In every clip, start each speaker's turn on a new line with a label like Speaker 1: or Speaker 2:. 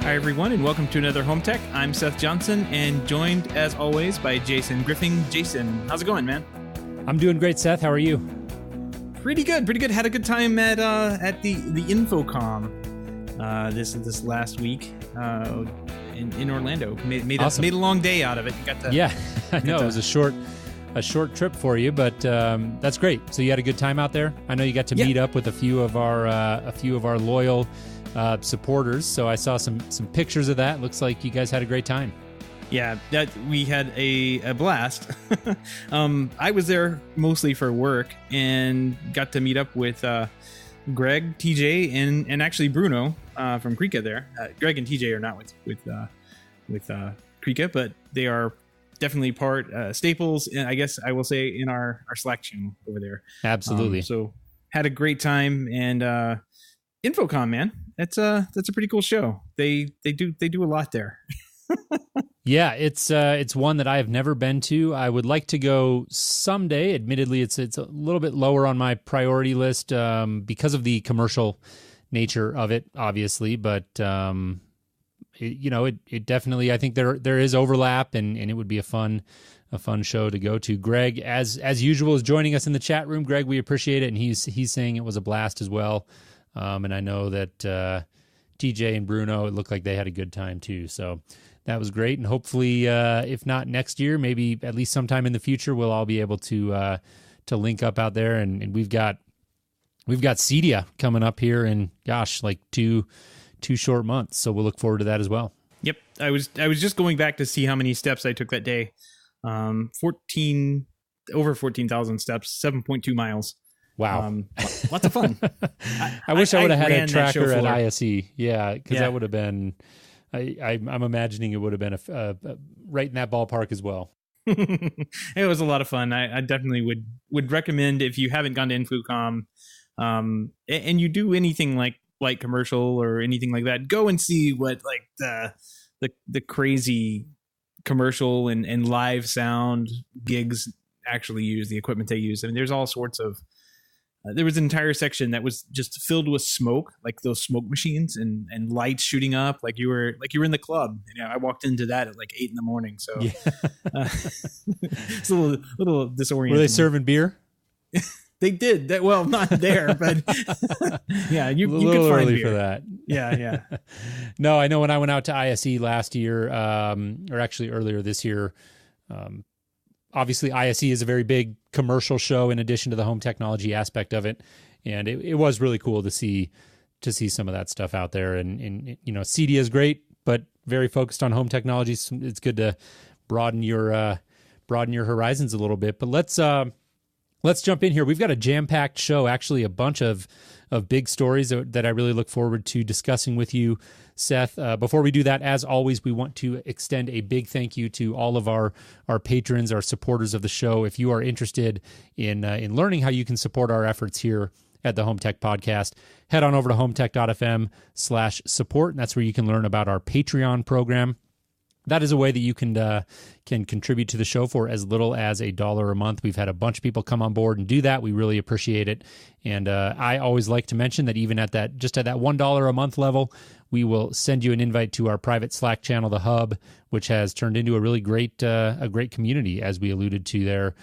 Speaker 1: Hi, everyone, and welcome to another Home Tech. I'm Seth Johnson, and joined, as always, by Jason Griffin. Jason, how's it going, man?
Speaker 2: I'm doing great, Seth. How are you?
Speaker 1: Pretty good. Had a good time at the InfoComm this last week in Orlando. Made
Speaker 2: Awesome.
Speaker 1: Made a long day out of it. You got to,
Speaker 2: yeah, I know it was a short trip for you, but that's great. So you had a good time out there. I know you got to meet up with a few of our loyal supporters. So I saw some pictures of that. Looks like you guys had a great time.
Speaker 1: Yeah, that we had a blast. I was there mostly for work and got to meet up with Greg, TJ, and actually Bruno from Krika there. Greg and TJ are not with Krika, but they are definitely part staples, I guess I will say, in our Slack channel over there.
Speaker 2: Absolutely.
Speaker 1: So had a great time, and InfoComm, man, that's a pretty cool show. They do a lot there.
Speaker 2: Yeah, it's one that I have never been to. I would like to go someday. Admittedly, it's a little bit lower on my priority list because of the commercial nature of it, obviously. But it definitely, I think there is overlap, and it would be a fun show to go to. Greg, as usual, is joining us in the chat room. Greg, we appreciate it, and he's saying it was a blast as well. And I know that TJ and Bruno, it looked like they had a good time too. So that was great. And hopefully, if not next year, maybe at least sometime in the future, we'll all be able to link up out there. And we've got CEDIA coming up here in, like two short months. So we'll look forward to that as well.
Speaker 1: Yep. I was just going back to see how many steps I took that day. Over 14,000 steps, 7.2 miles.
Speaker 2: Wow.
Speaker 1: Lots of fun.
Speaker 2: I wish I would have had a tracker at
Speaker 1: floor.
Speaker 2: ISE. Yeah, because that would have been, I'm imagining it would have been right in that ballpark as well.
Speaker 1: It was a lot of fun. I definitely would recommend, if you haven't gone to InfoComm, and you do anything like light commercial or anything like that, go and see what like the crazy commercial and live sound gigs actually use, the equipment they use. I mean, there's all sorts of there was an entire section that was just filled with smoke, like those smoke machines and lights shooting up, like you were in the club. I walked into that at like 8 a.m. So it's a little disorienting.
Speaker 2: Were they serving beer?
Speaker 1: They did that. Well, not there, but yeah, you could find
Speaker 2: early
Speaker 1: beer
Speaker 2: for that.
Speaker 1: Yeah.
Speaker 2: No, I know when I went out to ISE last year, or actually earlier this year, obviously ISE is a very big commercial show in addition to the home technology aspect of it. And it was really cool to see some of that stuff out there. And CEDIA is great, but very focused on home technology. So it's good to broaden your horizons a little bit. But let's jump in here. We've got a jam-packed show, actually a bunch of big stories that I really look forward to discussing with you, Seth. Before we do that, as always, we want to extend a big thank you to all of our patrons, our supporters of the show. If you are interested in learning how you can support our efforts here at the Home Tech Podcast, head on over to HomeTech.fm/support, and that's where you can learn about our Patreon program. That is a way that you can contribute to the show for as little as $1 a month. We've had a bunch of people come on board and do that. We really appreciate it. And I always like to mention that even at that $1 a month level, we will send you an invite to our private Slack channel, The Hub, which has turned into a really great community, as we alluded to there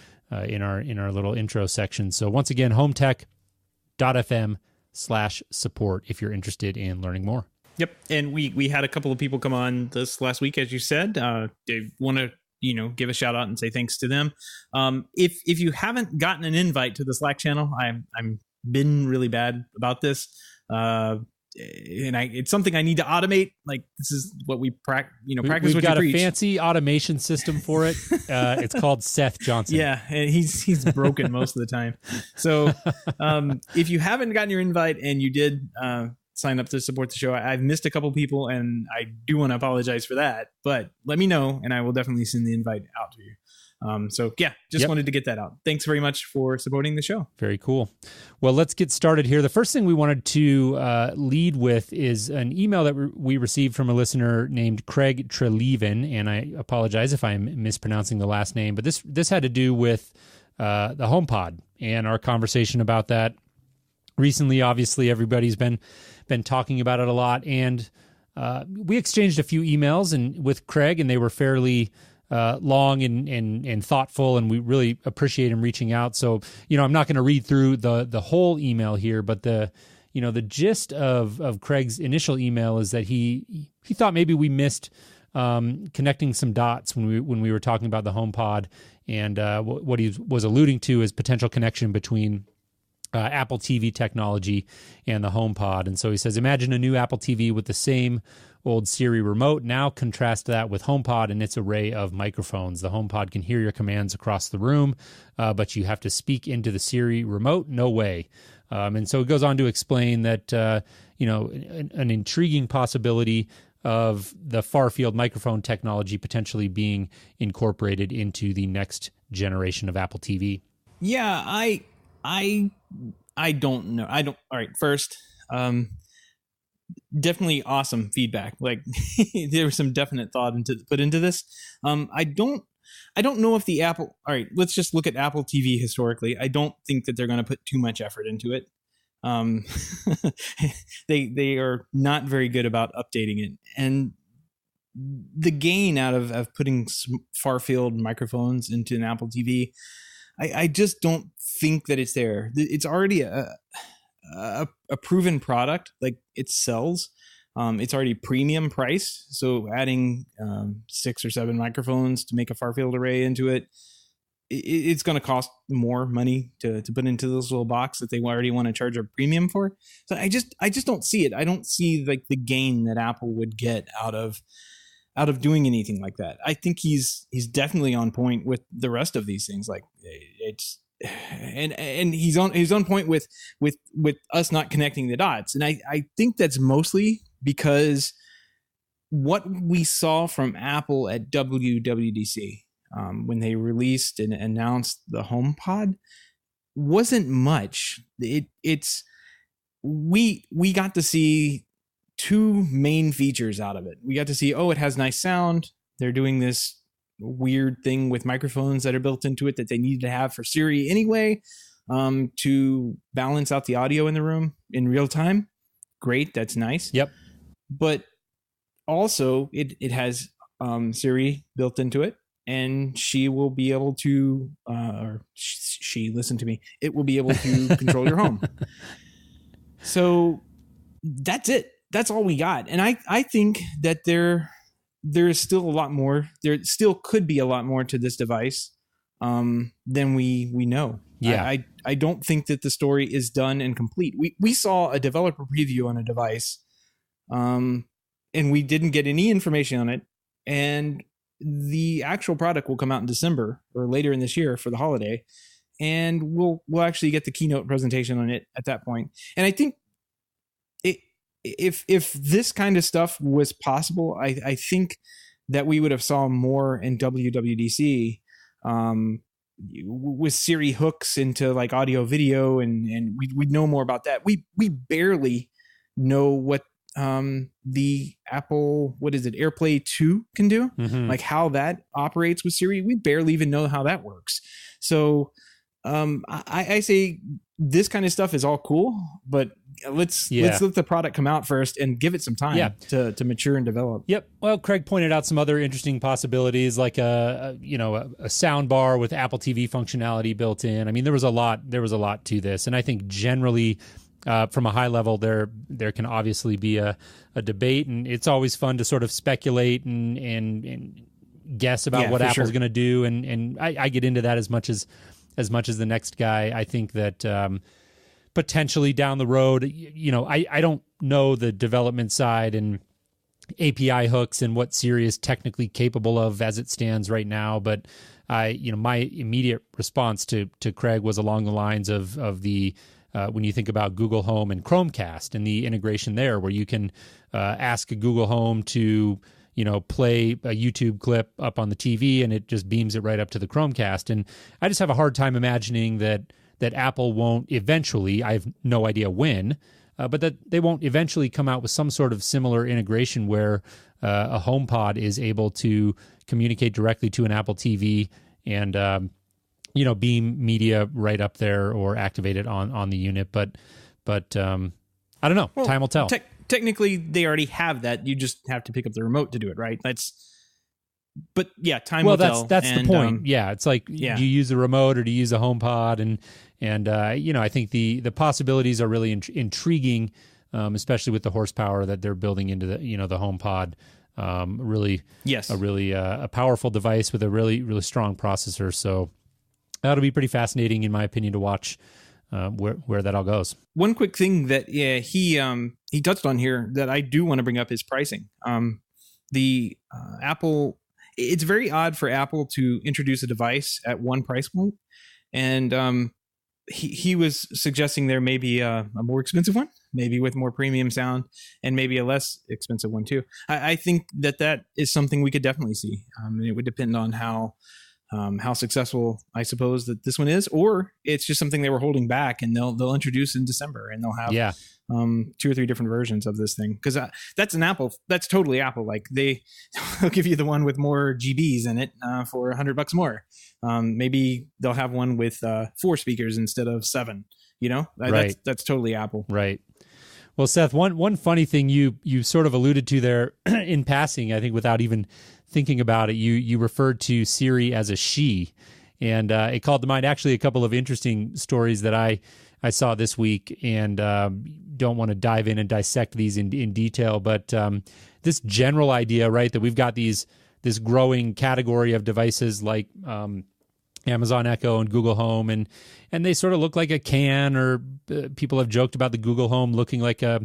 Speaker 2: in our little intro section. So once again, HomeTech.fm/support if you're interested in learning more.
Speaker 1: Yep, and we had a couple of people come on this last week, as you said. They want to give a shout out and say thanks to them. If you haven't gotten an invite to the Slack channel, I'm been really bad about this, and it's something I need to automate. Like, this is what we practice. Practice what you preach.
Speaker 2: We've got a fancy automation system for it. It's called Seth Johnson.
Speaker 1: Yeah, and he's broken most of the time. So if you haven't gotten your invite and you did sign up to support the show, I've missed a couple people, and I do want to apologize for that. But let me know, and I will definitely send the invite out to you. Wanted to get that out. Thanks very much for supporting the show.
Speaker 2: Very cool. Well, let's get started here. The first thing we wanted to lead with is an email that we received from a listener named Craig Treleven, and I apologize if I'm mispronouncing the last name, but this had to do with the HomePod and our conversation about that. Recently, obviously, everybody's been talking about it a lot, and we exchanged a few emails and with Craig, and they were fairly long and thoughtful, and we really appreciate him reaching out. So, I'm not going to read through the whole email here, but the gist of Craig's initial email is that he thought maybe we missed connecting some dots when we were talking about the HomePod, and what he was alluding to is potential connection between Apple TV technology and the HomePod. And so he says, imagine a new Apple TV with the same old Siri remote. Now contrast that with HomePod and its array of microphones. The HomePod can hear your commands across the room, but you have to speak into the Siri remote? No way. And so it goes on to explain that, an intriguing possibility of the far-field microphone technology potentially being incorporated into the next generation of Apple TV.
Speaker 1: Yeah, I don't know. All right. First, definitely awesome feedback. Like there was some definite thought put into this. I don't know if the Apple. All right. Let's just look at Apple TV historically. I don't think that they're going to put too much effort into it. They are not very good about updating it, and the gain out of putting far field microphones into an Apple TV, I just don't think that it's there. It's already a proven product. Like it sells. It's already premium price. So adding 6 or 7 microphones to make a far field array into it, it's going to cost more money to put into this little box that they already want to charge a premium for. So I just don't see it. I don't see like the gain that Apple would get out of doing anything like that. I think he's definitely on point with the rest of these things. Like it's and he's on point with us not connecting the dots. And I think that's mostly because what we saw from Apple at WWDC, when they released and announced the HomePod, wasn't much. We got to see 2 main features out of it. We got to see, it has nice sound. They're doing this weird thing with microphones that are built into it that they needed to have for Siri anyway, to balance out the audio in the room in real time. Great, that's nice.
Speaker 2: Yep.
Speaker 1: But also it has Siri built into it, and she will be able to, listen to me, it will be able to control your home. So that's it. That's all we got. And I think that there is still a lot more. There still could be a lot more to this device than we know.
Speaker 2: Yeah.
Speaker 1: I don't think that the story is done and complete. We saw a developer preview on a device, and we didn't get any information on it. And the actual product will come out in December or later in this year for the holiday, and we'll actually get the keynote presentation on it at that point. And I think if this kind of stuff was possible, I think that we would have saw more in WWDC, with Siri hooks into like audio video, and we'd know more about that. We barely know what the Apple, what is it, AirPlay 2 can do, like how that operates with Siri. We barely even know how that works. So I say this kind of stuff is all cool, but let's let the product come out first and give it some time to mature and develop.
Speaker 2: Yep. Well, Craig pointed out some other interesting possibilities, like a sound bar with Apple TV functionality built in. I mean, there was a lot to this, and I think generally, from a high level, there can obviously be a debate, and it's always fun to sort of speculate and guess about what Apple's going to do, and I get into that as much as the next guy. I think that potentially down the road, I don't know the development side and API hooks and what Siri is technically capable of as it stands right now, but my immediate response to Craig was along the lines of the when you think about Google Home and Chromecast and the integration there, where you can ask Google Home to play a YouTube clip up on the TV, and it just beams it right up to the Chromecast. And I just have a hard time imagining that Apple won't eventually, I have no idea when, but that they won't eventually come out with some sort of similar integration where a HomePod is able to communicate directly to an Apple TV and beam media right up there or activate it on the unit. But I don't know. Well, time will tell.
Speaker 1: technically they already have that. You just have to pick up the remote to do it, right? But yeah, time will tell.
Speaker 2: That's the point. Yeah, it's like,
Speaker 1: yeah.
Speaker 2: do you use a remote or do you use a HomePod? And I think the possibilities are really intriguing, especially with the horsepower that they're building into the the HomePod. Really,
Speaker 1: yes,
Speaker 2: a powerful device with a really strong processor. So that'll be pretty fascinating, in my opinion, to watch where that all goes.
Speaker 1: One quick thing that he touched on here that I do want to bring up is pricing. The Apple. It's very odd for Apple to introduce a device at one price point, and he was suggesting there may be a more expensive one, maybe with more premium sound, and maybe a less expensive one too. I think that is something we could definitely see. It would depend on how successful I suppose that this one is, or it's just something they were holding back, and they'll introduce in December, and they'll have 2 or 3 different versions of this thing, because that's totally Apple. Like they'll give you the one with more GBs in it for $100 more. Maybe they'll have one with 4 speakers instead of 7.
Speaker 2: Right.
Speaker 1: That's totally Apple.
Speaker 2: Right. Well, Seth, one funny thing you sort of alluded to there in passing, I think without even thinking about it, you referred to Siri as a she, and it called to mind actually a couple of interesting stories that I saw this week, and don't want to dive in and dissect these in detail, but this general idea, right, that we've got this growing category of devices like Amazon Echo and Google Home, and they sort of look like a can, or people have joked about the Google Home looking like a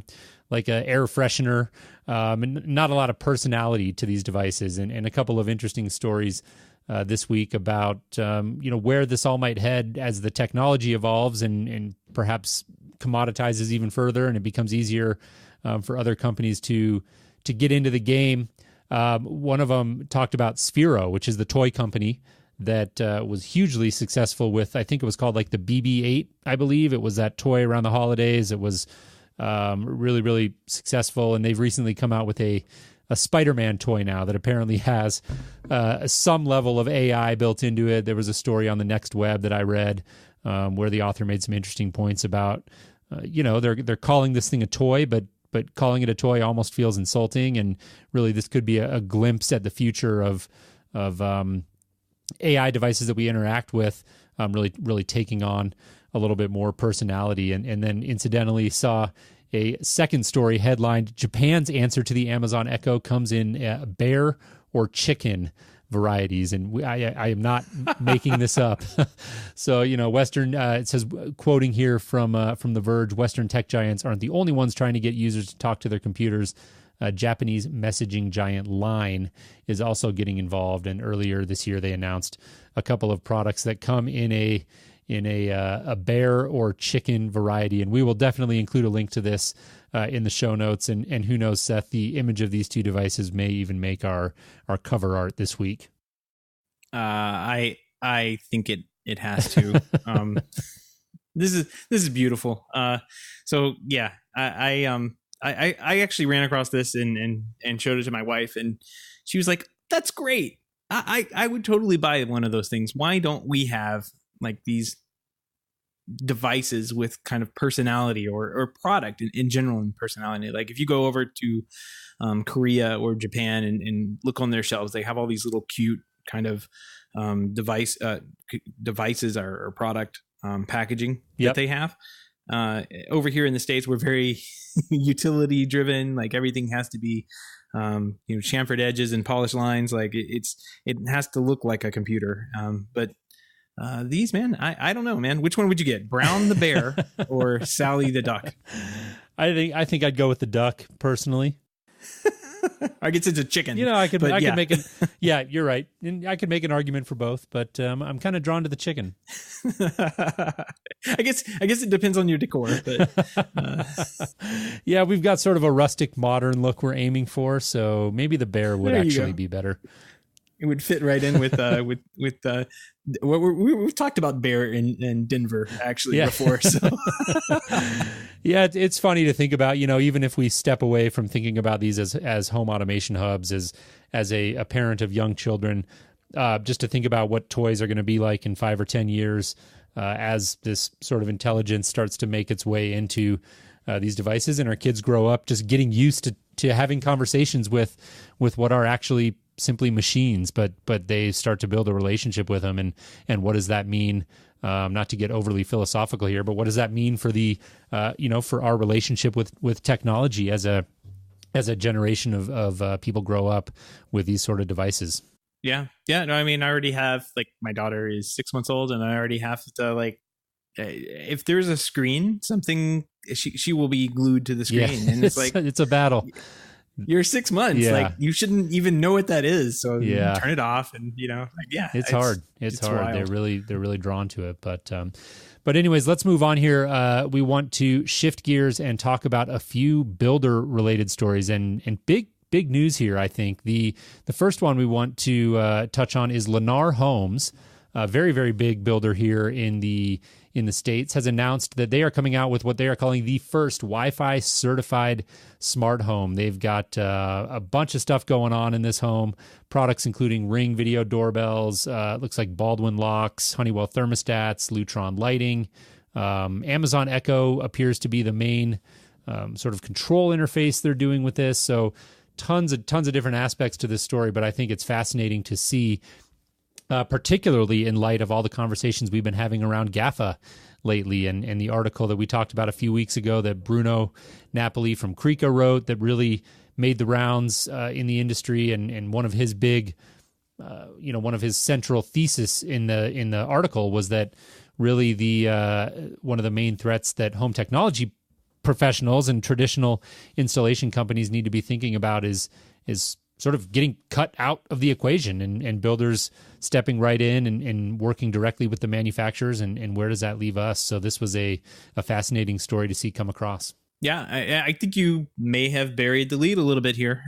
Speaker 2: air freshener, and not a lot of personality to these devices, and a couple of interesting stories this week about where this all might head as the technology evolves and perhaps commoditizes even further, and it becomes easier for other companies to get into the game. One of them talked about Sphero, which is the toy company that was hugely successful with, I think it was called like the BB-8, I believe. It was that toy around the holidays. It was really, really successful, and they've recently come out with a Spider-Man toy now that apparently has some level of AI built into it. There was a story on the Next Web that I read where the author made some interesting points about, they're calling this thing a toy, but calling it a toy almost feels insulting, and really this could be a glimpse at the future of AI devices that we interact with, really taking on a little bit more personality. And then incidentally saw a second story headlined, Japan's answer to the Amazon Echo comes in bear or chicken varieties. And I am not making this up. So, Western, it says, quoting here from The Verge, Western tech giants aren't the only ones trying to get users to talk to their computers. Japanese messaging giant Line is also getting involved. And earlier this year, they announced a couple of products that come in a bear or chicken variety, and we will definitely include a link to this in the show notes. And who knows, Seth, the image of these two devices may even make our cover art this week.
Speaker 1: I think it has to. This is beautiful. So yeah, I actually ran across this and showed it to my wife, and she was like, "That's great. I would totally buy one of those things. Why don't we have like these devices with kind of personality or product in general and personality? Like if you go over to Korea or Japan and look on their shelves, they have all these little cute kind of devices or product packaging that they have. Over here in the States, we're very utility driven. Like everything has to be chamfered edges and polished lines. Like it has to look like a computer. But these, man, I don't know, man. Which one would you get? Brown the bear or Sally the duck?
Speaker 2: I think I'd go with the duck personally.
Speaker 1: I guess it's a chicken.
Speaker 2: I could make it. Yeah, you're right. And I could make an argument for both, but I'm kind of drawn to the chicken.
Speaker 1: I guess it depends on your decor, but
Speaker 2: yeah, we've got sort of a rustic modern look we're aiming for, so maybe the bear would actually be better.
Speaker 1: It would fit right in with we've talked about bear in Denver actually before. So
Speaker 2: yeah, it's funny to think about. Even if we step away from thinking about these as home automation hubs, as a parent of young children, just to think about what toys are going to be like in 5 or 10 years, as this sort of intelligence starts to make its way into these devices, and our kids grow up just getting used to having conversations with what are actually simply machines, but they start to build a relationship with them, and what does that mean? Not to get overly philosophical here, but what does that mean for the for our relationship with technology as a generation of people grow up with these sort of devices?
Speaker 1: Yeah. No, I mean, I already have, like, my daughter is 6 months old, and I already have to, like, if there's a screen, something, she will be glued to the screen, and it's like
Speaker 2: it's a battle.
Speaker 1: You're 6 months, like, you shouldn't even know what that is, so you turn it off, and
Speaker 2: it's hard. It's hard.
Speaker 1: Wild.
Speaker 2: They're really drawn to it, but anyways, let's move on here. We want to shift gears and talk about a few builder related stories and big news here. I think the first one we want to touch on is Lennar Homes, a very, very big builder here in the States, has announced that they are coming out with what they are calling the first Wi-Fi certified smart home. They've got a bunch of stuff going on in this home, products including Ring video doorbells, looks like Baldwin locks, Honeywell thermostats, Lutron lighting. Amazon Echo appears to be the main sort of control interface they're doing with this. So tons of different aspects to this story, but I think it's fascinating to see, particularly in light of all the conversations we've been having around GAFA lately, and the article that we talked about a few weeks ago that Bruno Napoli from Krika wrote that really made the rounds in the industry, and one of his big, one of his central thesis in the article was that really the one of the main threats that home technology professionals and traditional installation companies need to be thinking about is sort of getting cut out of the equation, and builders stepping right in and working directly with the manufacturers, and where does that leave us? So this was a fascinating story to see come across.
Speaker 1: Yeah, I think you may have buried the lead a little bit here.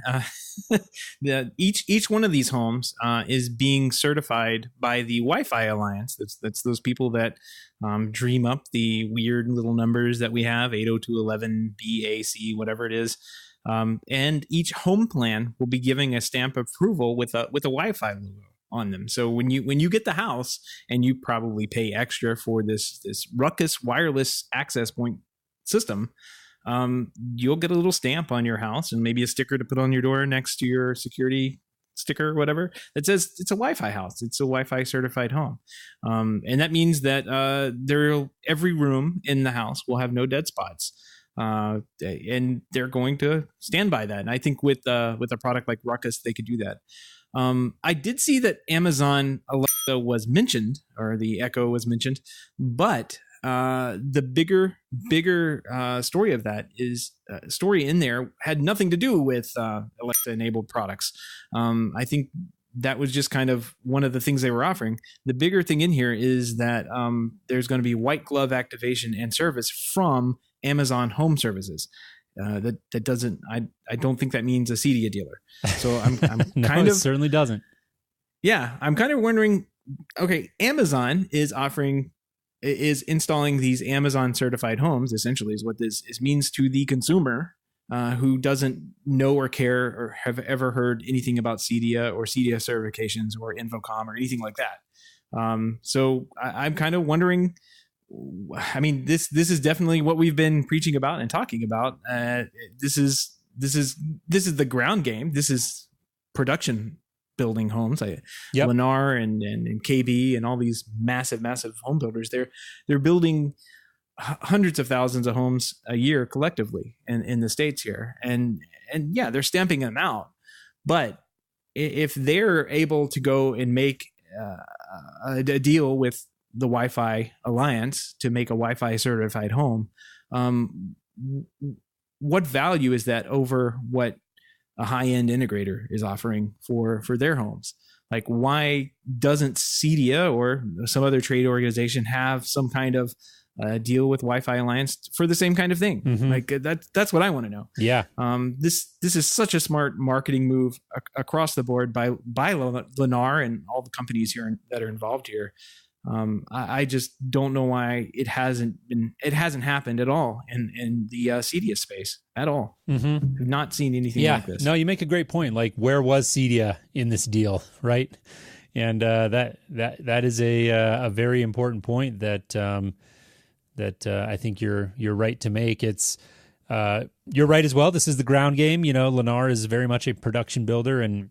Speaker 1: Each one of these homes is being certified by the Wi-Fi Alliance. That's those people that dream up the weird little numbers that we have, 802.11 BAC, whatever it is. And each home plan will be giving a stamp of approval with a Wi-Fi logo on them. So when you get the house, and you probably pay extra for this Ruckus wireless access point system, you'll get a little stamp on your house and maybe a sticker to put on your door next to your security sticker or whatever that says it's a Wi-Fi house. It's a Wi-Fi certified home. And that means that every room in the house will have no dead spots. And they're going to stand by that. And I think with a product like Ruckus, they could do that. I did see that Amazon Alexa was mentioned, or the Echo was mentioned, but the bigger story of that is story in there had nothing to do with Alexa enabled products. I think that was just kind of one of the things they were offering. The bigger thing in here is that there's going to be white glove activation and service from Amazon Home Services. That doesn't. I don't think that means a CEDIA dealer. So I'm
Speaker 2: no,
Speaker 1: kind of,
Speaker 2: it certainly doesn't.
Speaker 1: Yeah, I'm kind of wondering. Okay, Amazon is installing these Amazon certified homes. Essentially, is what this means to the consumer who doesn't know or care or have ever heard anything about CEDIA or CEDIA certifications or Infocom or anything like that. So I'm kind of wondering. I mean, this is definitely what we've been preaching about and talking about. This is the ground game. This is production building homes. Lennar and KB and all these massive home builders. They're building hundreds of thousands of homes a year collectively in the States here, and yeah, they're stamping them out. But if they're able to go and make a deal with the Wi-Fi Alliance to make a Wi-Fi certified home, what value is that over what a high-end integrator is offering for their homes? Like, why doesn't CEDIA or some other trade organization have some kind of deal with Wi-Fi Alliance for the same kind of thing? Mm-hmm. Like that's what I want to know. Yeah. This is such a smart marketing move across the board by Lennar and all the companies here that are involved here. I just don't know why it hasn't happened at all in the CEDIA space at all. Mm-hmm. I've not seen anything like this.
Speaker 2: No, you make a great point. Like, where was CEDIA in this deal, right? And that is a very important point that I think you're right to make. It's You're right as well. This is the ground game. Lennar is very much a production builder, and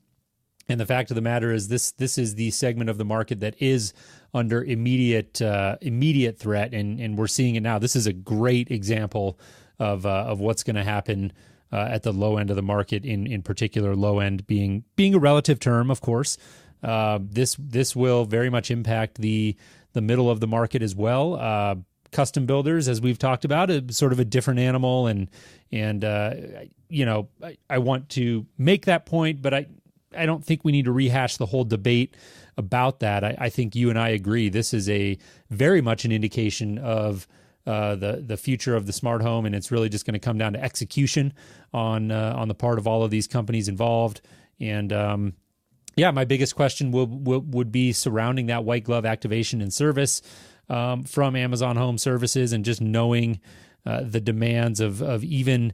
Speaker 2: the fact of the matter is this is the segment of the market that is under immediate threat, and we're seeing it now. This is a great example of what's going to happen at the low end of the market, in particular, low end being a relative term, of course. This will very much impact the middle of the market as well. Custom builders, as we've talked about, is sort of a different animal, and I want to make that point, but I don't think we need to rehash the whole debate about that. I think you and I agree. This is a very much an indication of the future of the smart home, and it's really just going to come down to execution on the part of all of these companies involved. And my biggest question would be surrounding that white glove activation and service from Amazon Home Services, and just knowing the demands of even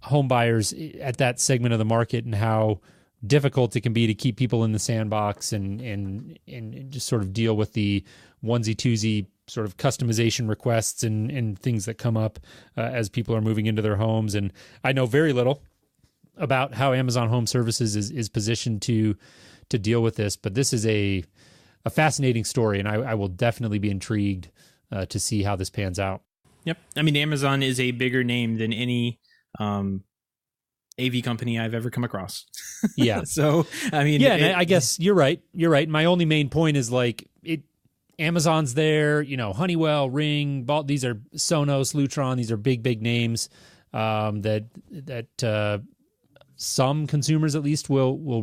Speaker 2: home buyers at that segment of the market, and how difficult it can be to keep people in the sandbox and just sort of deal with the onesie twosie sort of customization requests and things that come up as people are moving into their homes. And I know very little about how Amazon Home Services is positioned to deal with this, but this is a fascinating story, and I will definitely be intrigued to see how this pans out.
Speaker 1: Yep. I mean, Amazon is a bigger name than any AV company I've ever come across.
Speaker 2: Yeah.
Speaker 1: So, I mean,
Speaker 2: I guess you're right. My only main point is Amazon's there, Honeywell, Ring, these are Sonos, Lutron, these are big names that some consumers at least will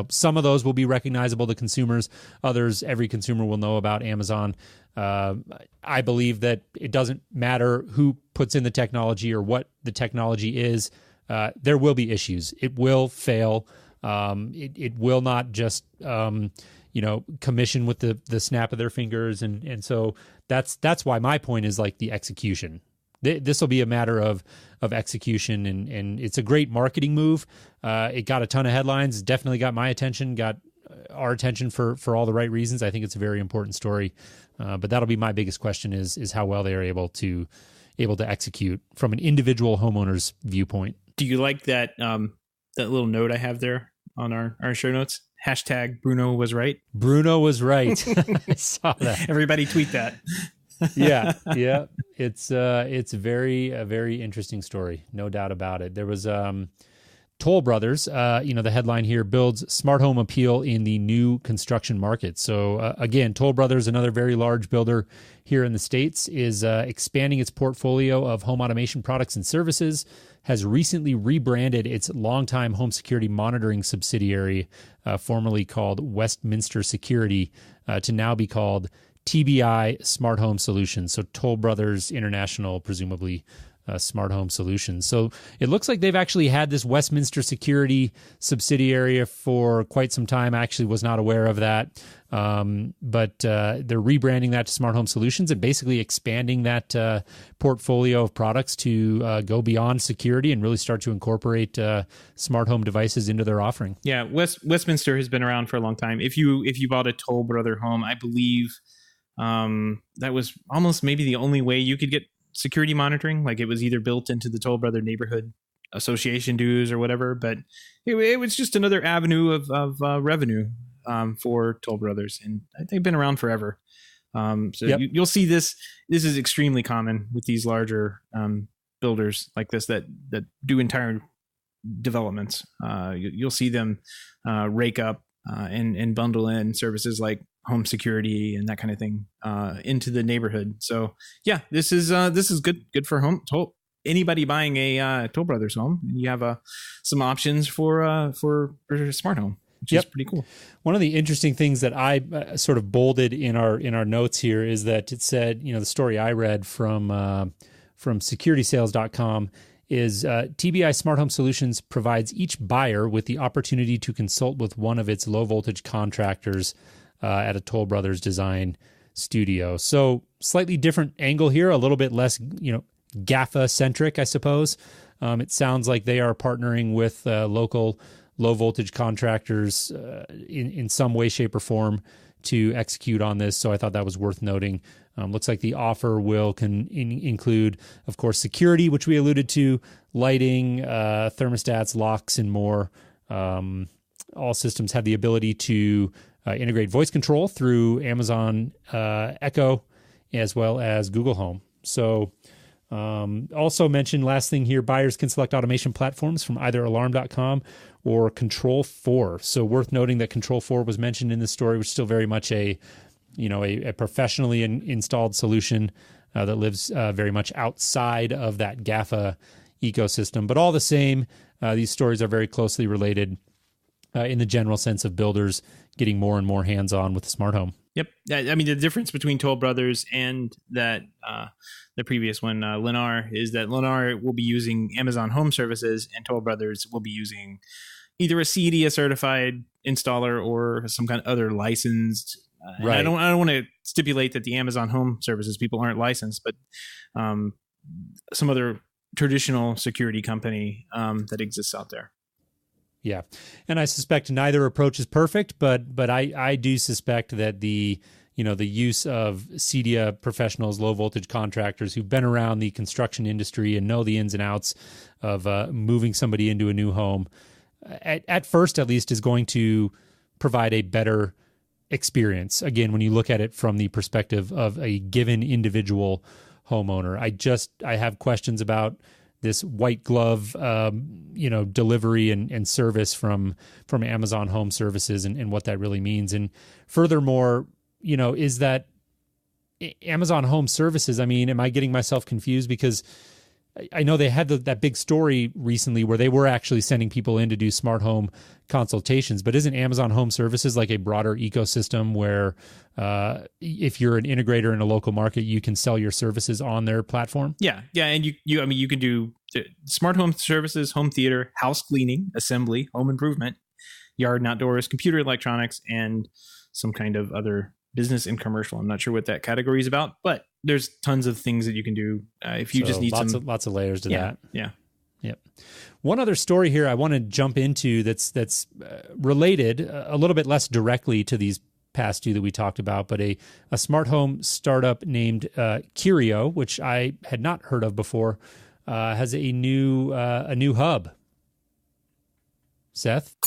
Speaker 2: some of those will be recognizable to consumers. Others, every consumer will know about Amazon. I believe that it doesn't matter who puts in the technology or what the technology is. There will be issues. It will fail. It will not just commission with the snap of their fingers, and so that's why my point is the execution. This will be a matter of execution, and it's a great marketing move. It got a ton of headlines. Definitely got my attention. Got our attention for all the right reasons. I think it's a very important story. But that'll be my biggest question: is how well they are able to execute from an individual homeowner's viewpoint.
Speaker 1: Do you like that little note I have there on our show notes? Hashtag Bruno was right.
Speaker 2: Bruno was right. I saw that.
Speaker 1: Everybody tweet that.
Speaker 2: Yeah. It's a very interesting story, no doubt about it. There was Toll Brothers. The headline here: builds smart home appeal in the new construction market. So again, Toll Brothers, another very large builder here in the States, is expanding its portfolio of home automation products and services. Has recently rebranded its longtime home security monitoring subsidiary, formerly called Westminster Security, to now be called TBI Smart Home Solutions. So Toll Brothers International, presumably Smart Home Solutions. So it looks like they've actually had this Westminster Security subsidiary for quite some time. I actually was not aware of that. But they're rebranding that to Smart Home Solutions and basically expanding that portfolio of products to go beyond security and really start to incorporate smart home devices into their offering.
Speaker 1: Yeah, Westminster has been around for a long time. If you bought a Toll Brother home, I believe that was almost maybe the only way you could get security monitoring. It was either built into the Toll Brother neighborhood association dues or whatever, but it was just another avenue of revenue for Toll Brothers, and they've been around forever. Yep. You'll see this. This is extremely common with these larger builders like this that do entire developments. You'll see them rake up and bundle in services like home security and that kind of thing into the neighborhood. So yeah, this is good for anybody buying a Toll Brothers home. You have some options for a smart home, which is pretty cool.
Speaker 2: One of the interesting things that I sort of bolded in our notes here is that it said, the story I read from securitysales.com is TBI Smart Home Solutions provides each buyer with the opportunity to consult with one of its low voltage contractors at a Toll Brothers design studio. So slightly different angle here, a little bit less, GAFA centric, I suppose. It sounds like they are partnering with local low voltage contractors in some way, shape, or form to execute on this. So I thought that was worth noting. Looks like the offer will include, of course, security, which we alluded to, lighting, thermostats, locks, and more. All systems have the ability to integrate voice control through Amazon Echo as well as Google Home. So also mentioned, last thing here, buyers can select automation platforms from either Alarm.com or Control4. So worth noting that Control4 was mentioned in this story, which is still very much a professionally installed solution that lives very much outside of that GAFA ecosystem. But all the same, these stories are very closely related in the general sense of builders getting more and more hands-on with the smart home.
Speaker 1: Yep. I mean, the difference between Toll Brothers and that the previous one, Lennar, is that Lennar will be using Amazon Home Services and Toll Brothers will be using either a CEDIA certified installer or some kind of other licensed. Right. I don't want to stipulate that the Amazon Home Services people aren't licensed, but some other traditional security company that exists out there.
Speaker 2: Yeah. And I suspect neither approach is perfect, but I do suspect that the use of CEDIA professionals, low voltage contractors who've been around the construction industry and know the ins and outs of moving somebody into a new home, at first at least, is going to provide a better experience. Again, when you look at it from the perspective of a given individual homeowner, I have questions about this white glove, delivery and service from Amazon Home Services and what that really means. And furthermore, is that Amazon Home Services, I mean, am I getting myself confused? Because I know they had that big story recently where they were actually sending people in to do smart home consultations, but isn't Amazon Home Services like a broader ecosystem where if you're an integrator in a local market, you can sell your services on their platform?
Speaker 1: Yeah. And you can do smart home services, home theater, house cleaning, assembly, home improvement, yard and outdoors, computer electronics, and some kind of other business and commercial. I'm not sure what that category is about, but there's tons of things that you can do if you just need
Speaker 2: lots of layers to that.
Speaker 1: Yeah.
Speaker 2: Yep. One other story here I want to jump into that's related a little bit less directly to these past two that we talked about, but a smart home startup named Curio, which I had not heard of before, has a new hub. Seth?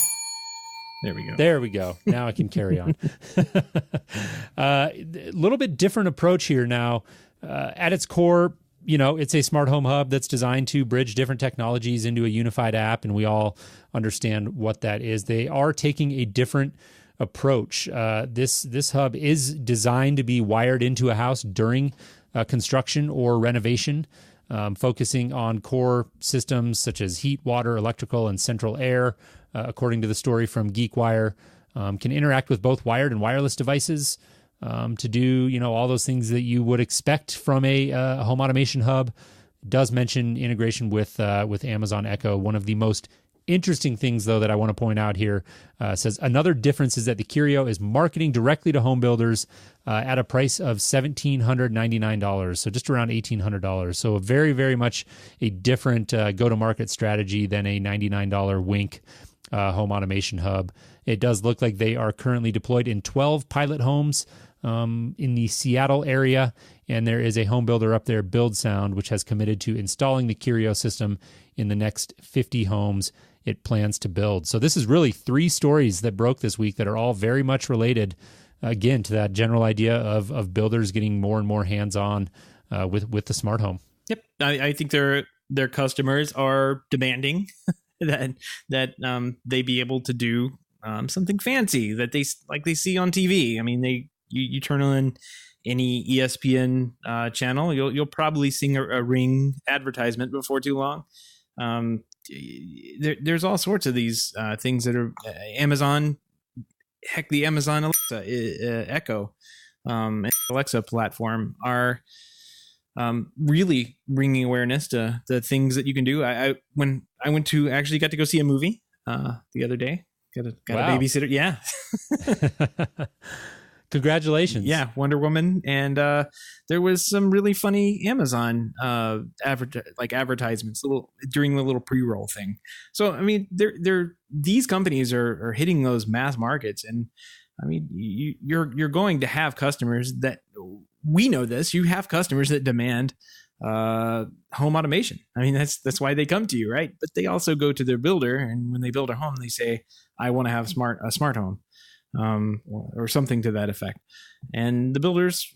Speaker 2: There we go. Now I can carry on. A little bit different approach here now. At its core, it's a smart home hub that's designed to bridge different technologies into a unified app, and we all understand what that is. They are taking a different approach. This hub is designed to be wired into a house during construction or renovation, focusing on core systems such as heat, water, electrical, and central air. According to the story from GeekWire, can interact with both wired and wireless devices to do, all those things that you would expect from a home automation hub. It does mention integration with Amazon Echo. One of the most interesting things, though, that I want to point out here says another difference is that the Curio is marketing directly to home builders at a price of $1,799, so just around $1,800. So a very, very much a different go-to-market strategy than a $99 Wink home automation hub. It does look like they are currently deployed in 12 pilot homes in the Seattle area, and there is a home builder up there, Build Sound, which has committed to installing the Curio system in the next 50 homes it plans to build. So this is really three stories that broke this week that are all very much related, again, to that general idea of builders getting more and more hands-on with the smart home.
Speaker 1: Yep, I think their customers are demanding that they be able to do something fancy that they see on TV. I mean, you turn on any ESPN channel, you'll probably see a Ring advertisement before too long. There's all sorts of these things that are Amazon. Heck, the Amazon Alexa Echo Alexa platform are really bringing awareness to the things that you can do. When I got to go see a movie the other day. Got a babysitter. Yeah.
Speaker 2: Congratulations.
Speaker 1: Yeah, Wonder Woman. And there was some really funny Amazon advertisements during the little pre-roll thing. So, I mean, these companies are hitting those mass markets. And I mean, you're going to have customers that we know this. You have customers that demand home automation. I mean, that's why they come to you, right? But they also go to their builder, and when they build a home, they say, "I want to have a smart home," or something to that effect. And the builders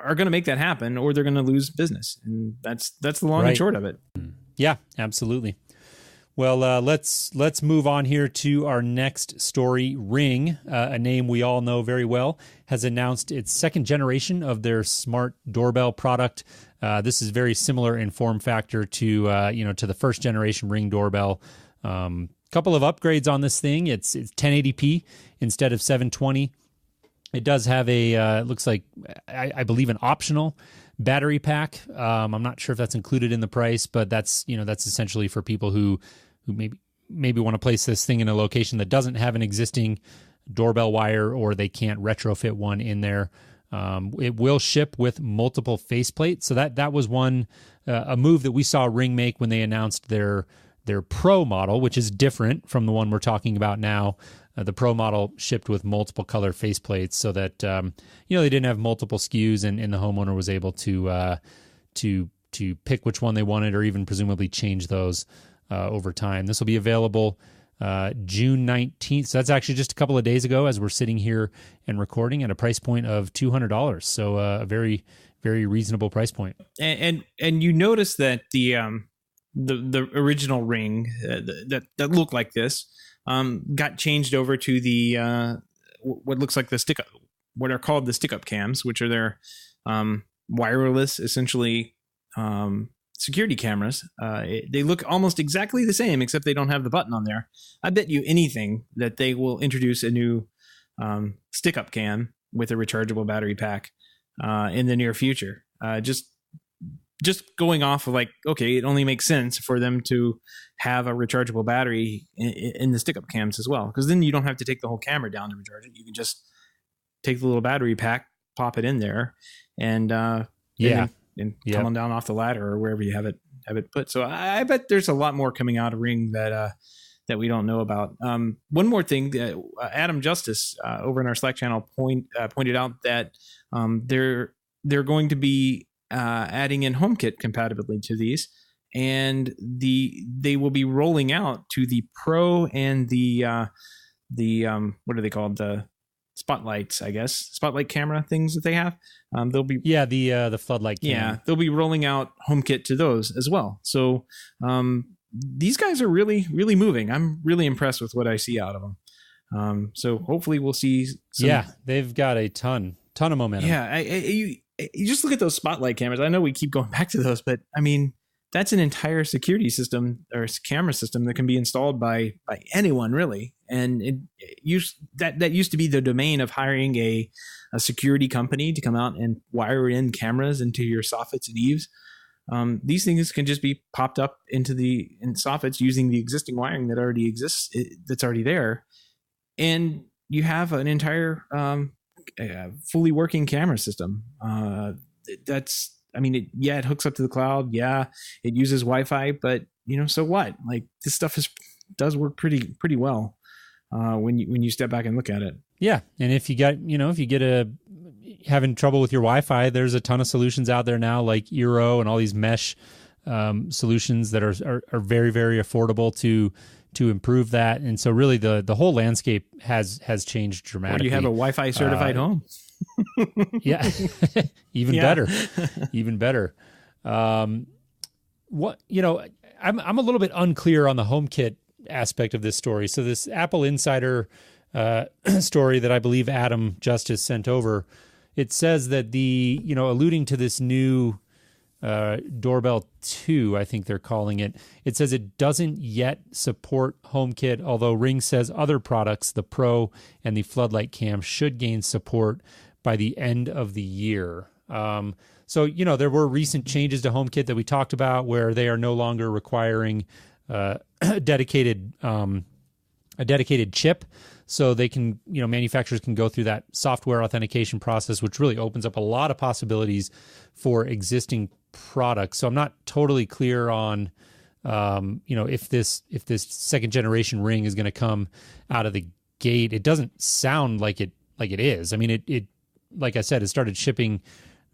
Speaker 1: are going to make that happen, or they're going to lose business, and that's the long and short of it.
Speaker 2: Yeah, absolutely. Well, let's move on here to our next story. Ring, a name we all know very well, has announced its second generation of their smart doorbell product. This is very similar in form factor to the first generation Ring doorbell. Couple of upgrades on this thing. It's 1080p instead of 720. It does have a looks like I believe an optional battery pack. I'm not sure if that's included in the price, but that's essentially for people who maybe want to place this thing in a location that doesn't have an existing doorbell wire, or they can't retrofit one in there. It will ship with multiple faceplates. So that was a move that we saw Ring make when they announced their Pro model, which is different from the one we're talking about now. The Pro model shipped with multiple color faceplates, so that they didn't have multiple SKUs, and the homeowner was able to pick which one they wanted, or even presumably change those over time. This will be available June 19th. So that's actually just a couple of days ago, as we're sitting here and recording, at a price point of $200. So a very, very reasonable price point.
Speaker 1: And you notice that the original Ring that looked like this got changed over to the what looks like what are called the stick-up cams, which are their wireless, essentially, security cameras. They look almost exactly the same, except they don't have the button on there. I bet you anything that they will introduce a new stick-up cam with a rechargeable battery pack in the near future. Just going off of, like, okay, it only makes sense for them to have a rechargeable battery in the stick-up cams as well, because then you don't have to take the whole camera down to recharge it. You can just take the little battery pack, pop it in there, and come on down off the ladder or wherever you have it put. So I bet there's a lot more coming out of Ring that we don't know about. One more thing, Adam Justice over in our Slack channel pointed out that they're going to be adding in HomeKit compatibility to these, and they will be rolling out to the Pro and the what are they called, the spotlights, I guess, spotlight camera things that they have. They'll be
Speaker 2: the floodlight cam.
Speaker 1: Yeah, they'll be rolling out HomeKit to those as well. So these guys are really, really moving. I'm really impressed with what I see out of them. So hopefully we'll see
Speaker 2: they've got a ton of momentum.
Speaker 1: Yeah, you just look at those spotlight cameras. I know we keep going back to those, but I mean, that's an entire security system or camera system that can be installed by anyone, really. And that used to be the domain of hiring a security company to come out and wire in cameras into your soffits and eaves. These things can just be popped up in soffits using the existing wiring that already exists, that's already there, and you have an entire fully working camera system. It hooks up to the cloud. Yeah, it uses Wi-Fi, but so what? Like, this stuff does work pretty well when you step back and look at it.
Speaker 2: Yeah, and if you having trouble with your Wi-Fi, there's a ton of solutions out there now, like Eero and all these mesh solutions that are very, very affordable to improve that. And so really the whole landscape has changed dramatically.
Speaker 1: Or you have a Wi-Fi certified home.
Speaker 2: Yeah, even better. I'm a little bit unclear on the HomeKit aspect of this story. So this Apple Insider story that I believe Adam Justice sent over, it says that alluding to this new Doorbell 2, I think they're calling it. It says it doesn't yet support HomeKit, although Ring says other products, the Pro and the Floodlight Cam, should gain support by the end of the year. So there were recent changes to HomeKit that we talked about, where they are no longer requiring a dedicated chip. So they can, manufacturers can go through that software authentication process, which really opens up a lot of possibilities for existing products. So I'm not totally clear on, if this second generation Ring is going to come out of the gate. It doesn't sound like it is. I mean, it like I said, it started shipping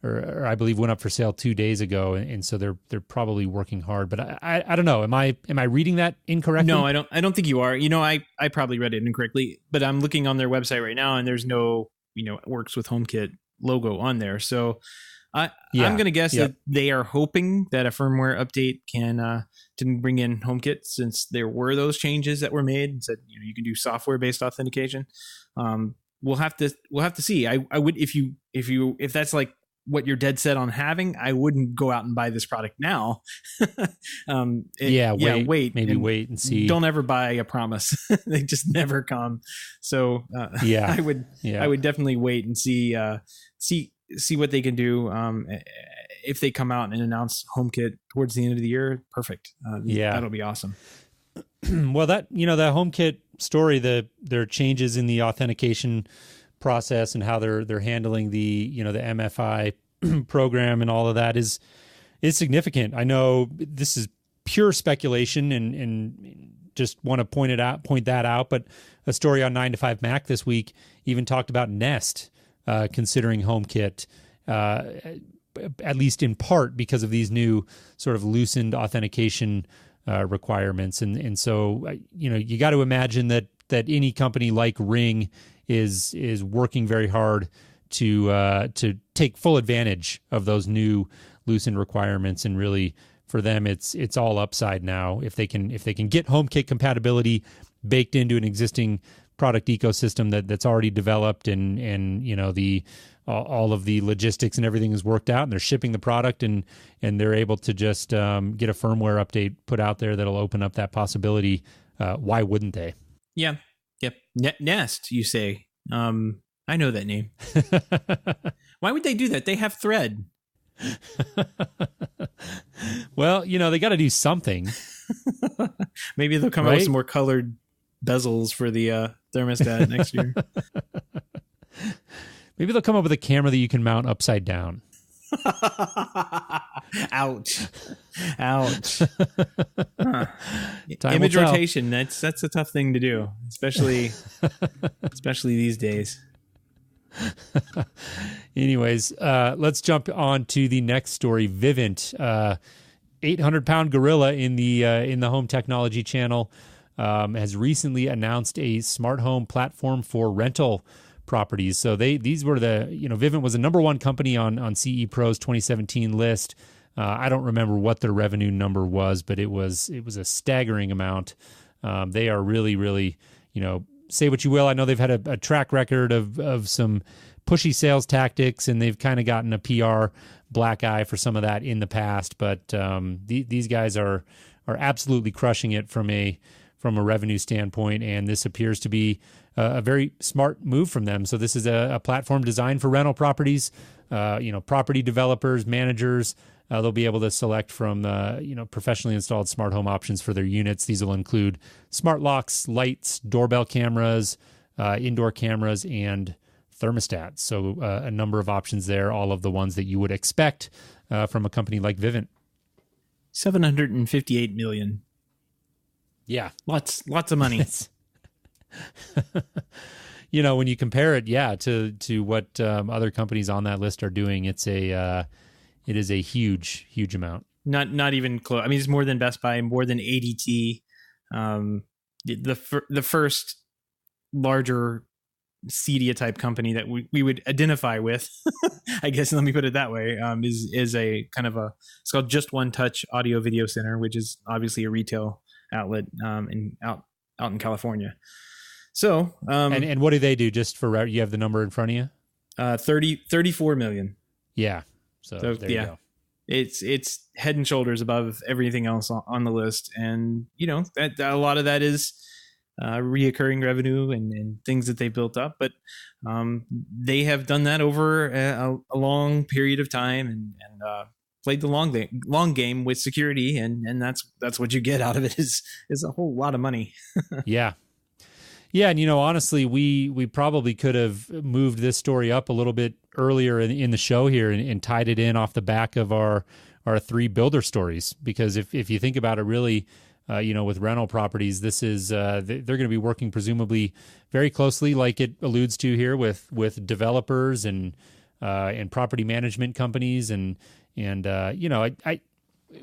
Speaker 2: or I believe went up for sale 2 days ago, and so they're probably working hard. But I don't know. Am I reading that incorrectly?
Speaker 1: No, I don't think you are. I probably read it incorrectly, but I'm looking on their website right now, and there's no it works with HomeKit logo on there. So I'm going to guess that they are hoping that a firmware update can bring in HomeKit, since there were those changes that were made and said you can do software based authentication. We'll have to see. I would if that's like what you're dead set on having, I wouldn't go out and buy this product now. Wait
Speaker 2: and see.
Speaker 1: Don't ever buy a promise. They just never come. So I would definitely wait and see what they can do. If they come out and announce HomeKit towards the end of the year, perfect. That'll be awesome.
Speaker 2: Well, that the HomeKit story, their changes in the authentication process and how they're handling the the MFI program and all of that is significant. I know this is pure speculation and just want to point that out, but a story on 9 to 5 Mac this week even talked about Nest considering HomeKit, at least in part because of these new sort of loosened authentication requirements. And so you got to imagine that any company like Ring is working very hard to take full advantage of those new loosened requirements, and really for them it's all upside now if they can get HomeKit compatibility baked into an existing product ecosystem that's already developed, and the all of the logistics and everything is worked out, and they're shipping the product, and they're able to just get a firmware update put out there that'll open up that possibility. Why wouldn't they?
Speaker 1: Yeah. Yep. Nest, you say? I know that name. Why would they do that? They have Thread.
Speaker 2: Well, they got to do something.
Speaker 1: Maybe they'll come out with some more colored bezels for the thermostat next year.
Speaker 2: Maybe they'll come up with a camera that you can mount upside down.
Speaker 1: Ouch. Huh. Image rotation, that's a tough thing to do, especially these days.
Speaker 2: Anyways, let's jump on to the next story. Vivint, 800-pound gorilla in the home technology channel, has recently announced a smart home platform for rental properties. So these were Vivint was the number one company on CE Pro's 2017 list. I don't remember what their revenue number was, but it was a staggering amount. They are really, really, say what you will. I know they've had a track record of some pushy sales tactics, and they've kind of gotten a PR black eye for some of that in the past. But these guys are absolutely crushing it from a revenue standpoint, and this appears to be a very smart move from them. So this is a platform designed for rental properties. Property developers, managers, they'll be able to select from professionally installed smart home options for their units. These will include smart locks, lights, doorbell cameras, indoor cameras, and thermostats. So a number of options there, all of the ones that you would expect from a company like Vivint.
Speaker 1: $758 million.
Speaker 2: Yeah,
Speaker 1: lots of money.
Speaker 2: When you compare it, to what other companies on that list are doing, it is a huge amount.
Speaker 1: Not even close. I mean, it's more than Best Buy, more than ADT. The first larger Cedia type company that we would identify with, I guess. Let me put it that way. Is a kind of it's called Just One Touch Audio Video Center, which is obviously a retail outlet out in California. So
Speaker 2: and what do they do? Just for you have the number in front of you?
Speaker 1: 34 million.
Speaker 2: Yeah. So there you go.
Speaker 1: It's head and shoulders above everything else on the list, and that a lot of that is reoccurring revenue and things that they built up, but they have done that over a long period of time and played the long game with security, and that's what you get out of it is a whole lot of money. Yeah, and honestly, we probably could have moved this story up a little bit earlier in the show here and tied it in off the back of our 3 builder stories, because if you think about it, really, with rental properties, this is they're going to be working presumably very closely, like it alludes to here, with developers and
Speaker 2: and property management companies, and I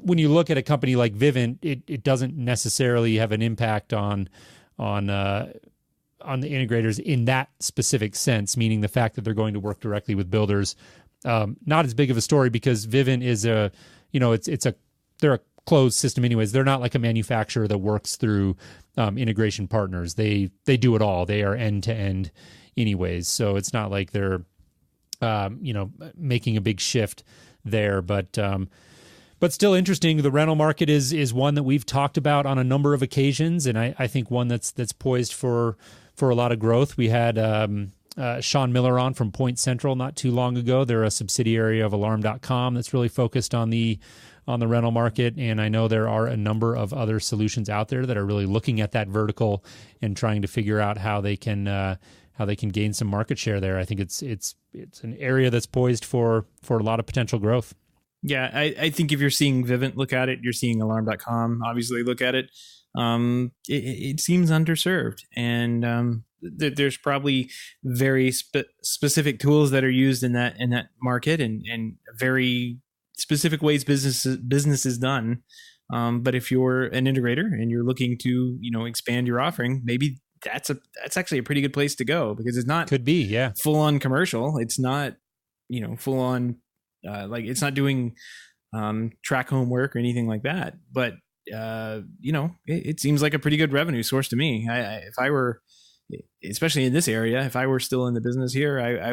Speaker 2: when you look at a company like Vivint, it doesn't necessarily have an impact on the integrators in that specific sense, meaning the fact that they're going to work directly with builders. Not as big of a story because Vivint is they're a closed system anyways. They're not like a manufacturer that works through integration partners. They do it all. They are end to end anyways. So it's not like they're making a big shift there, but still interesting. The rental market is one that we've talked about on a number of occasions, and I think one that's poised for a lot of growth. We had Sean Miller on from Point Central not too long ago. They're a subsidiary of Alarm.com that's really focused on the rental market, and I know there are a number of other solutions out there that are really looking at that vertical and trying to figure out how they can gain some market share there. I think it's an area that's poised for a lot of potential growth.
Speaker 1: Yeah, I think if you're seeing Vivint look at it, you're seeing Alarm.com obviously look at it. It seems underserved, and there's probably very specific tools that are used in that market, and very specific ways business is done. But if you're an integrator and you're looking to expand your offering, maybe that's actually a pretty good place to go, because it's not full on commercial. It's not full on. It's not doing track home work or anything like that, but it seems like a pretty good revenue source to me. If I were, especially in this area, if I were still in the business here, I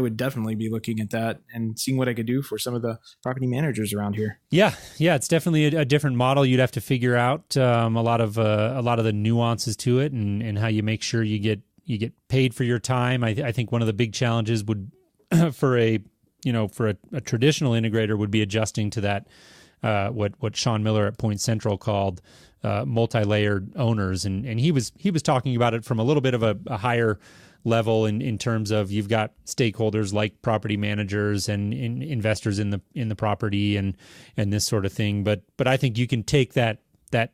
Speaker 1: would definitely be looking at that and seeing what I could do for some of the property managers around here.
Speaker 2: Yeah, it's definitely a different model. You'd have to figure out a lot of the nuances to it, and how you make sure you get paid for your time. I think one of the big challenges would for a traditional integrator would be adjusting to that, what Sean Miller at Point Central called multi-layered owners. And he was talking about it from a little bit of a higher level in terms of, you've got stakeholders like property managers and investors in the property and this sort of thing. But I think you can take that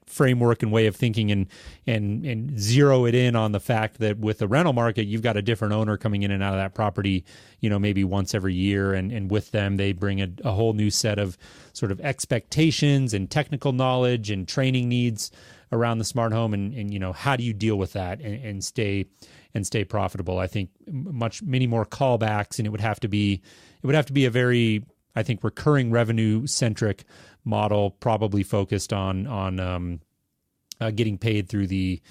Speaker 2: framework and way of thinking and zero it in on the fact that with the rental market, you've got a different owner coming in and out of that property, maybe once every year. And with them, they bring a whole new set of sort of expectations and technical knowledge and training needs around the smart home. And how do you deal with that and stay profitable? I think many more callbacks, and it would have to be a very, I think, recurring revenue centric model, probably focused on getting paid through the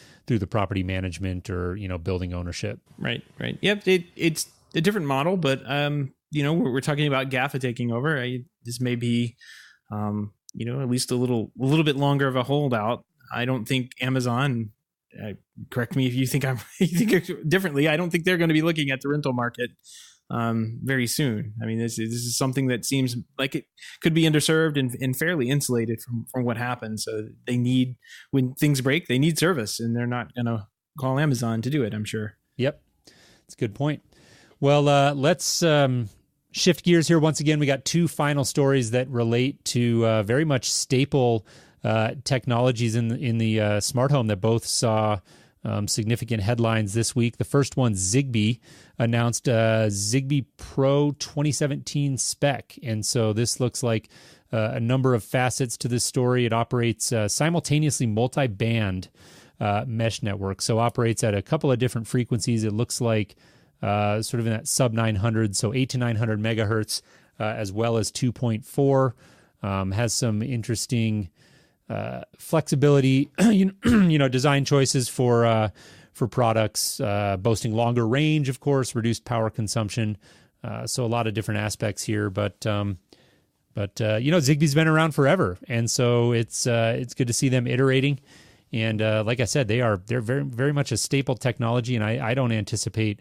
Speaker 2: property management or building ownership.
Speaker 1: Right. Yep. It's a different model, but we're talking about GAFA taking over. This may be at least a little bit longer of a holdout. I don't think Amazon. Correct me if you think you think differently. I don't think they're going to be looking at the rental market very soon. I mean, this is something that seems like it could be underserved and fairly insulated from what happens. So when things break, they need service, and they're not going to call Amazon to do it, I'm sure.
Speaker 2: Yep. That's a good point. Well, let's shift gears here. Once again, we got two final stories that relate to very much staple technologies in the smart home that both saw significant headlines this week. The first one, Zigbee announced Zigbee Pro 2017 spec. And so this looks like a number of facets to this story. It operates simultaneously multi-band mesh network. So operates at a couple of different frequencies. It looks like sort of in that sub 900, so 8 to 900 megahertz, as well as 2.4. Has some interesting flexibility, design choices for products, boasting longer range, of course, reduced power consumption. So a lot of different aspects here, but Zigbee's been around forever, and so it's good to see them iterating. And like I said, they're very very much a staple technology, and I don't anticipate,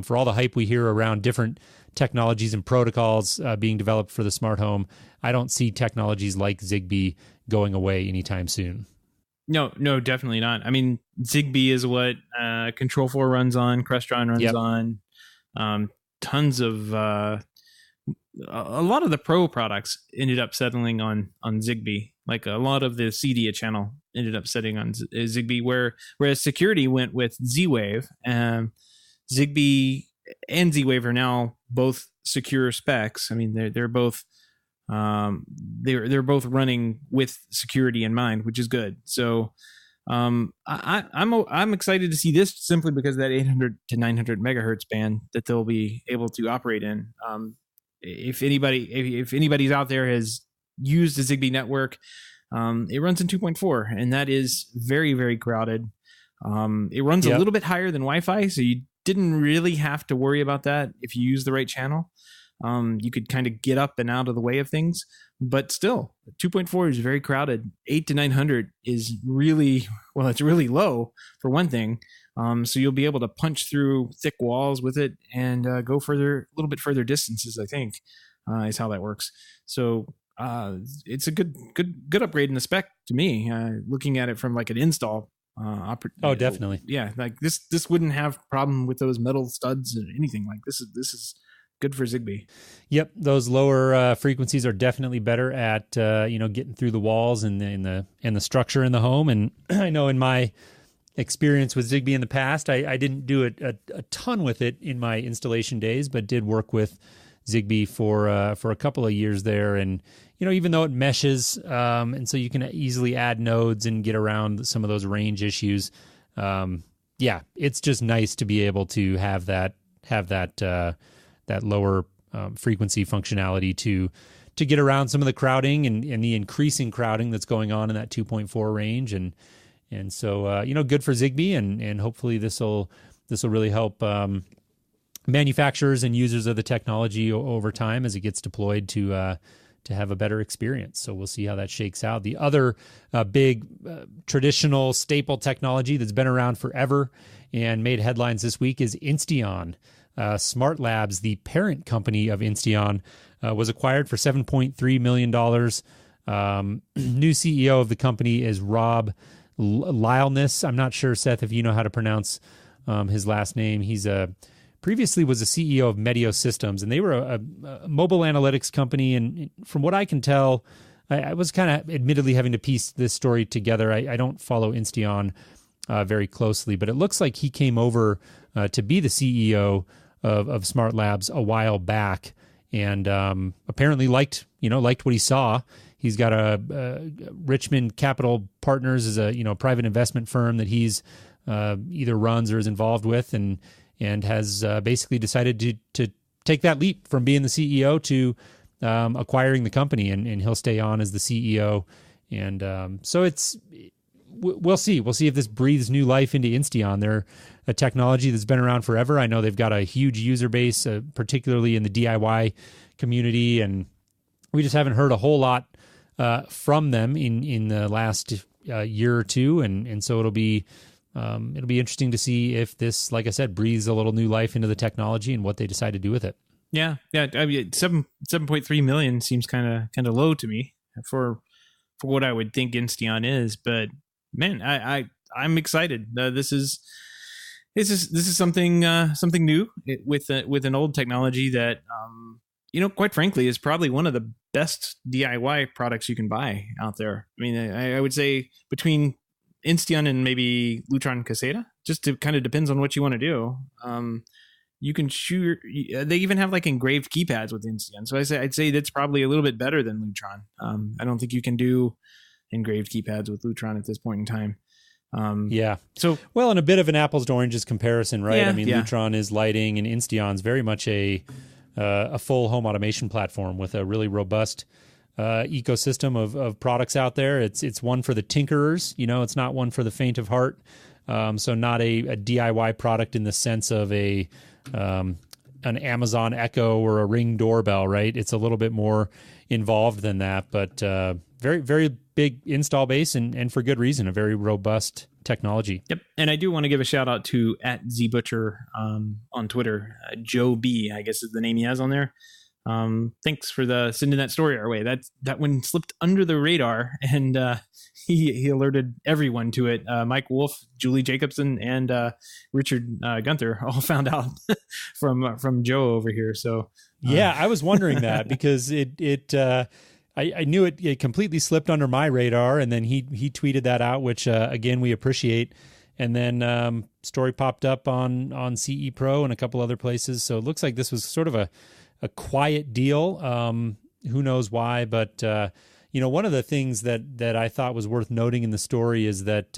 Speaker 2: for all the hype we hear around different technologies and protocols being developed for the smart home, I don't see technologies like Zigbee going away anytime soon.
Speaker 1: No, definitely not. I mean, Zigbee is what Control4 runs on, Crestron runs on. Tons of a lot of the Pro products ended up settling on Zigbee. Like a lot of the CDIA channel ended up setting on Zigbee, whereas security went with Z-Wave. Zigbee and Z-Wave are now both secure specs. I mean, they're both they're both running with security in mind, which is good. So I'm excited to see this simply because that 800 to 900 megahertz band that they'll be able to operate in. If anybody's out there has used a Zigbee network, it runs in 2.4, and that is very, very crowded. It runs a little bit higher than Wi-Fi, so you didn't really have to worry about that if you use the right channel. You could kind of get up and out of the way of things, but still 2.4 is very crowded. 8 to 900 is really, well, it's really low for one thing. So you'll be able to punch through thick walls with it and go further, a little bit further distances, I think, is how that works. So it's a good upgrade in the spec to me, looking at it from like an install.
Speaker 2: Oh, definitely.
Speaker 1: Yeah. Like this wouldn't have problem with those metal studs or anything. Like this is good for Zigbee.
Speaker 2: Yep, those lower frequencies are definitely better at getting through the walls and the structure in the home. And I know in my experience with Zigbee in the past, I didn't do a ton with it in my installation days, but did work with Zigbee for a couple of years there. And even though it meshes, and so you can easily add nodes and get around some of those range issues. It's just nice to be able to have that lower frequency functionality to get around some of the crowding and the increasing crowding that's going on in that 2.4 range. And so, good for Zigbee, and hopefully this will really help manufacturers and users of the technology over time as it gets deployed to have a better experience. So we'll see how that shakes out. The other big traditional staple technology that's been around forever and made headlines this week is Insteon. Smart Labs, the parent company of Insteon, was acquired for $7.3 million. New CEO of the company is Rob Lyleness. I'm not sure, Seth, if you know how to pronounce his last name. He's previously was a CEO of Medio Systems, and they were a mobile analytics company. And from what I can tell, I was kind of admittedly having to piece this story together. I don't follow Insteon very closely, but it looks like he came over to be the CEO of Smart Labs a while back, and apparently liked what he saw. He's got a Richmond Capital Partners is a private investment firm that he's either runs or is involved with, and has basically decided to take that leap from being the CEO to acquiring the company, and he'll stay on as the CEO. And so we'll see. We'll see if this breathes new life into Insteon. They're a technology that's been around forever. I know they've got a huge user base, particularly in the DIY community, and we just haven't heard a whole lot from them in the last year or two. And so it'll be interesting to see if this, like I said, breathes a little new life into the technology and what they decide to do with it.
Speaker 1: Yeah. I mean, 7.3 million seems kind of low to me for what I would think Insteon is, but man, I'm excited. This is something new with an old technology that quite frankly is probably one of the best DIY products you can buy out there. I mean, I would say between Insteon and maybe Lutron Caseta, just to kind of depends on what you want to do. You can shoot. They even have like engraved keypads with Insteon, so I'd say that's probably a little bit better than Lutron. I don't think you can do engraved keypads with Lutron at this point in time. So,
Speaker 2: well, and a bit of an apples to oranges comparison, right?
Speaker 1: Yeah,
Speaker 2: I mean, Lutron is lighting, and Insteon's very much a full home automation platform with a really robust ecosystem of products out there. It's one for the tinkerers, it's not one for the faint of heart. So not a DIY product in the sense of an Amazon Echo or a Ring doorbell, right? It's a little bit more involved than that, but very, very big install base, and for good reason, a very robust technology.
Speaker 1: Yep. And I do want to give a shout out to @ZButcher on Twitter. Joe B, I guess is the name he has on there. Thanks for sending that story our way. That one slipped under the radar, and he alerted everyone to it. Mike Wolf, Julie Jacobson, and Richard Gunther all found out from Joe over here. So
Speaker 2: yeah, I was wondering that because I knew it completely slipped under my radar, and then he tweeted that out, which again we appreciate. and then story popped up on CE Pro and a couple other places. So it looks like this was sort of a quiet deal. Who knows why? But one of the things that I thought was worth noting in the story is that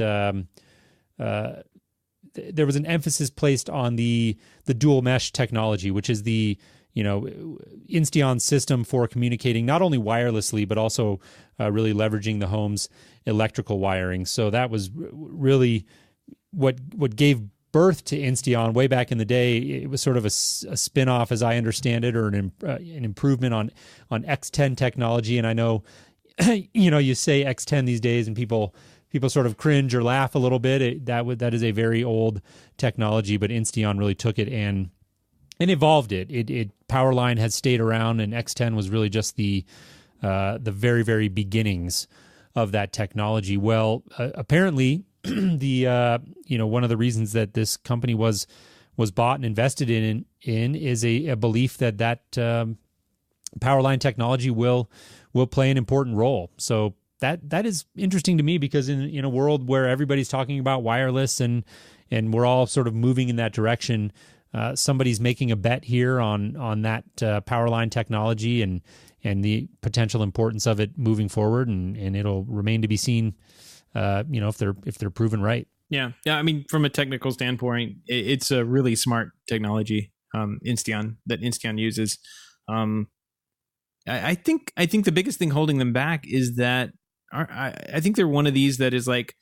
Speaker 2: there was an emphasis placed on the dual mesh technology, which is the Insteon system for communicating not only wirelessly but also really leveraging the home's electrical wiring. So that was really what gave birth to Insteon way back in the day. It was sort of a spin-off, as I understand it, or an improvement on X10 technology. And I know you say X10 these days and people sort of cringe or laugh a little bit. That is a very old technology, but Insteon really took it and evolved it. Powerline has stayed around, and X10 was really just the very, very beginnings of that technology. Well, apparently, one of the reasons that this company was bought and invested in is a belief that Powerline technology will play an important role. So that is interesting to me, because in a world where everybody's talking about wireless and we're all sort of moving in that direction, somebody's making a bet here on that Powerline technology and the potential importance of it moving forward, and it'll remain to be seen, if they're proven right.
Speaker 1: Yeah. I mean, from a technical standpoint, it's a really smart technology, Insteon uses. I think the biggest thing holding them back is that I think they're one of these that is like,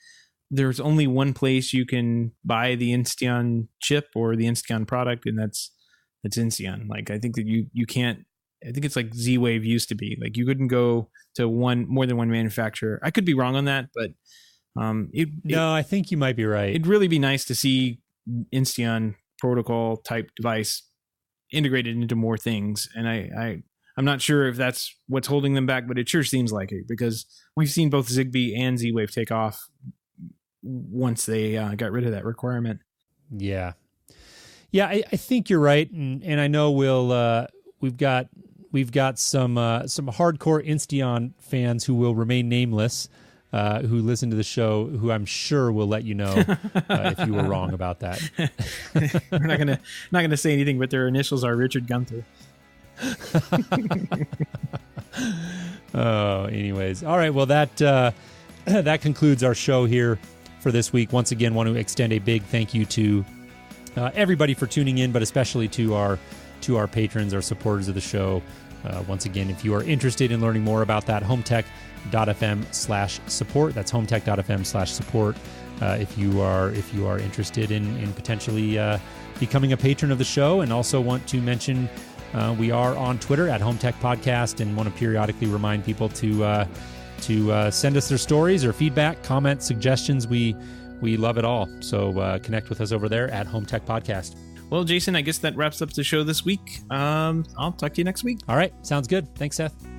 Speaker 1: there's only one place you can buy the Insteon chip or the Insteon product, and that's Insteon. Like, I think that you can't. I think it's like Z-Wave used to be. Like, you couldn't go to more than one manufacturer. I could be wrong on that, but
Speaker 2: I think you might be right.
Speaker 1: It'd really be nice to see Insteon protocol type device integrated into more things. And I'm not sure if that's what's holding them back, but it sure seems like it, because we've seen both Zigbee and Z-Wave take off once they got rid of that requirement.
Speaker 2: Yeah. I think you're right, and I know we've got some hardcore Insteon fans who will remain nameless, who listen to the show, who I'm sure will let you know if you were wrong about that.
Speaker 1: We're not gonna say anything, but their initials are Richard Gunther.
Speaker 2: Anyways, all right. Well, that concludes our show here for this week. Once again, want to extend a big thank you to everybody for tuning in, but especially to our patrons, our supporters of the show. Once again, if you are interested in learning more about that, HomeTech.fm/support. That's HomeTech.fm/support. If you are interested in potentially becoming a patron of the show, and also want to mention we are on Twitter at HomeTech Podcast, and want to periodically remind people to send us their stories or feedback, comments, suggestions. We love it all. So connect with us over there at HomeTech Podcast.
Speaker 1: Well, Jason, I guess that wraps up the show this week. I'll talk to you next week.
Speaker 2: All right. Sounds good. Thanks, Seth.